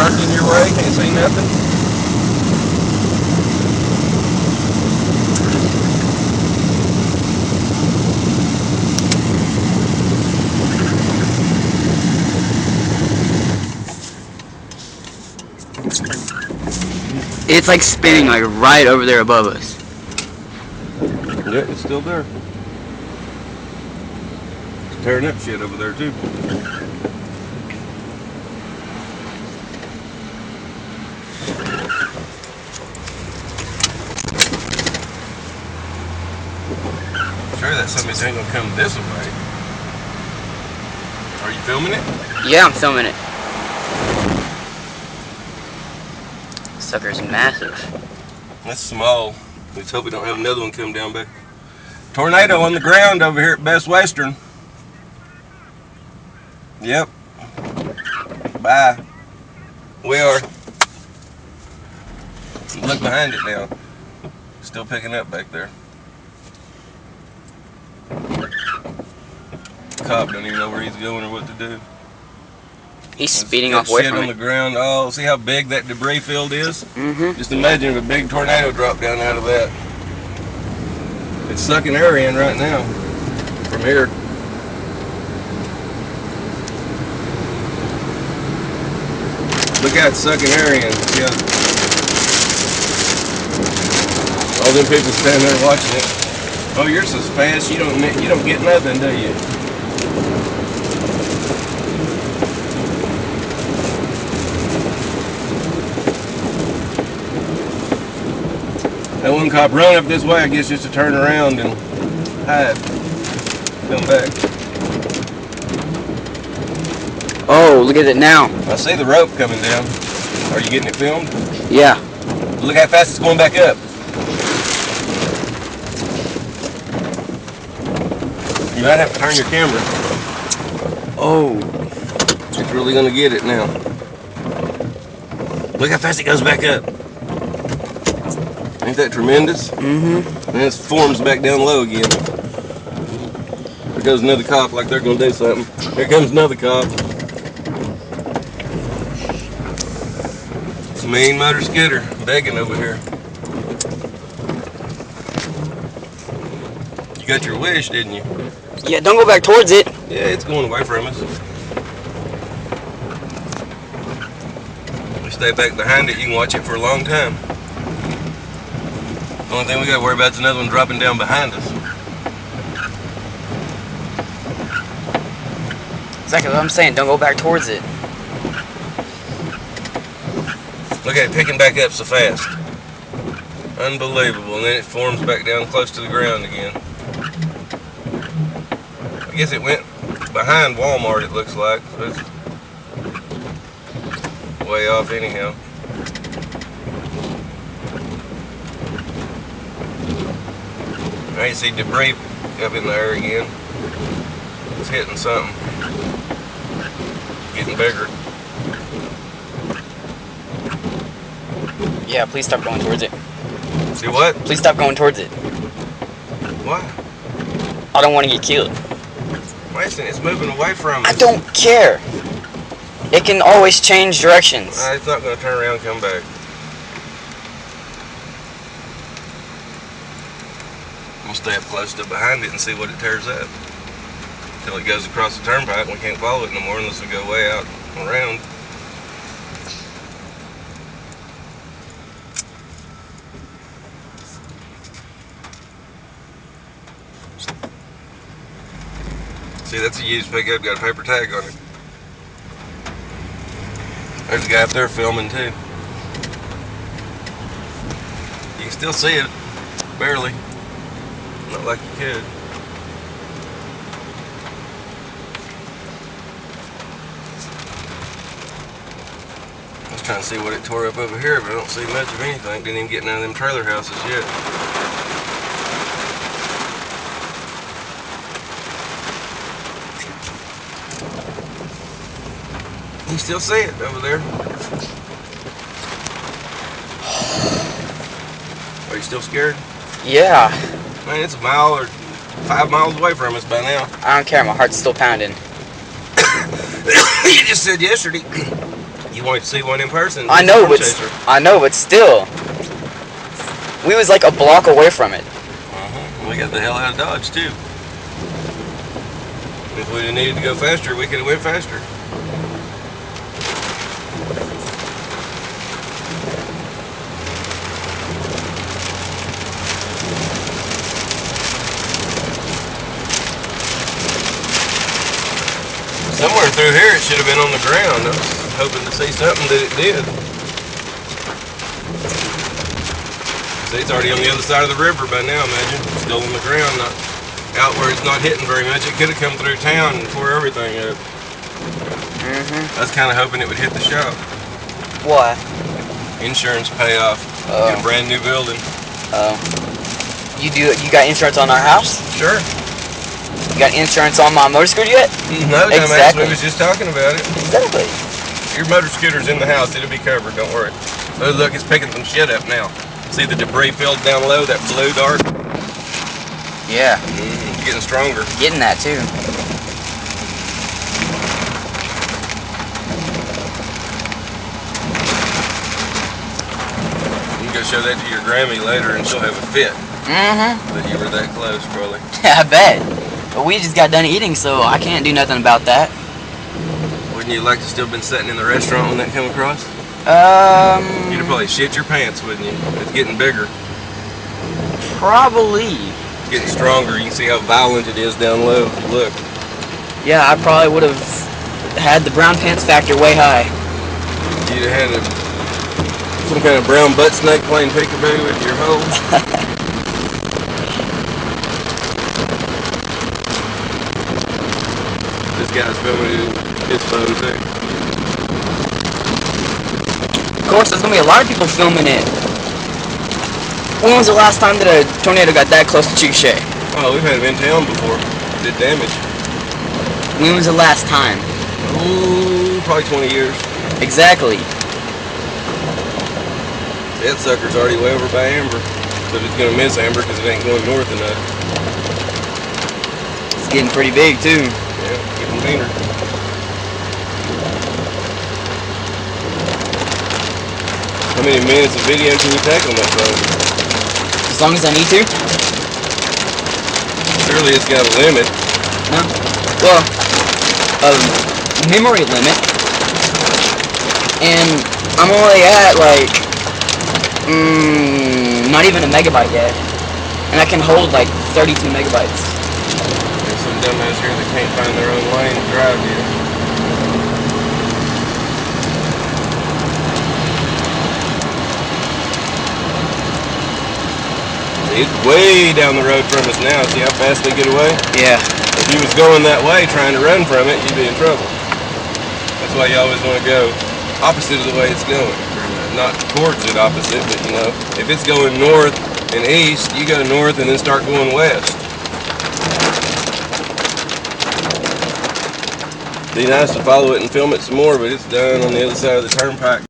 trucking your way? Can't see nothing? It's like spinning like right over there above us. Yeah, it's still there. It's tearing up shit over there too. Sure that somebody's ain't gonna come this way. Are you filming it? Yeah, I'm filming it. Sucker's massive. That's small. Let's hope we don't have another one come down back. Tornado on the ground over here at Best Western. Yep. Bye. We are. Look behind it now. Still picking up back there. Cop don't even know where he's going or what to do. He's speeding off away shit from on the ground. Oh, see how big that debris field is? Mm-hmm. Just imagine if a big tornado dropped down out of that. It's sucking air in right now from here. Look how it's sucking air in. Yeah. All them people standing there watching it. Oh, you're so fast. You don't get nothing, do you? That one cop run up this way, I guess, just to turn around and hide. Come back. Oh, look at it now. I see the rope coming down. Are you getting it filmed? Yeah. Look how fast it's going back up. You might have to turn your camera. Oh, it's really going to get it now. Look how fast it goes back up. Ain't that tremendous? Mm-hmm. And it forms back down low again. There goes another cop like they're going to do something. Here comes another cop. It's a mean motor skidder begging over here. You got your wish, didn't you? Yeah, don't go back towards it. Yeah, it's going away from us. We stay back behind it, you can watch it for a long time. The only thing we got to worry about is another one dropping down behind us. Exactly what I'm saying. Don't go back towards it. Look at it picking back up so fast. Unbelievable. And then it forms back down close to the ground again. I guess it went behind Walmart, it looks like. So it's way off anyhow. I can see debris up in the air again. It's hitting something. Getting bigger. Yeah, please stop going towards it. See what? Please stop going towards it. Why? I don't want to get killed. Mason, it's moving away from us. I don't care. It can always change directions. It's not going to turn around and come back. We'll stay up close to behind it and see what it tears up. Until it goes across the turnpike, we can't follow it no more unless we go way out around. See, that's a used pickup, got a paper tag on it. There's a guy up there filming too. You can still see it, barely. Not like you could. I was trying to see what it tore up over here, but I don't see much of anything. Didn't even get none of them trailer houses yet. You still see it over there? Are you still scared? Yeah. Man, it's a mile or 5 miles away from us by now. I don't care. My heart's still pounding. You just said yesterday you You wanted to see one in person. I know, but still. We was like a block away from it. We got the hell out of Dodge, too. If we'd have needed to go faster, we could have went faster. Somewhere through here it should have been on the ground. I was hoping to see something that it did. See, it's already on the other side of the river by now, imagine. Still on the ground, not out where it's not hitting very much. It could have come through town and tore everything up. I was kind of hoping it would hit the shop. Why? Insurance payoff. Get a brand new building. You got insurance on our house? Sure. You got insurance on my motor scooter yet? No, dumbass. Exactly. We was just talking about it. Exactly. Your motor scooter's in the house. It'll be covered. Don't worry. Oh, look, it's picking some shit up now. See the debris filled down low, that blue dark? Yeah. It's getting stronger. Getting that too. You can go show that to your Grammy later and she'll have a fit. But you were that close, probably. Yeah, I bet. But we just got done eating, so I can't do nothing about that. Wouldn't you like to still been sitting in the restaurant when that came across? You'd have probably shit your pants, wouldn't you? It's getting bigger. Probably. It's getting stronger. You can see how violent it is down low if you look. Yeah, I probably would have had the brown pants factor way high. You'd have had some kind of brown butt snake playing peekaboo with your hole. This guy's filming his phone too. Of course, there's gonna be a lot of people filming it. When was the last time that a tornado got that close to Chickasha? Oh, we've had them in town before. Did damage. When was the last time? Ooh, probably 20 years. Exactly. That sucker's already way over by Amber. But it's gonna miss Amber because it ain't going north enough. It's getting pretty big too. Yeah, getting meaner. How many minutes of video can you take on that phone? As long as I need to. Surely it's got a limit. No. Well, a memory limit. And I'm only at like, not even a megabyte yet. And I can hold like 32 megabytes. There's some dumbass here that can't find their own lane to drive yet. It's way down the road from us now. See how fast they get away? Yeah. If you was going that way trying to run from it, you'd be in trouble. That's why you always want to go opposite of the way it's going. Not towards it opposite, but you know, if it's going north and east, you go north and then start going west. Be nice to follow it and film it some more, but it's done on the other side of the turnpike.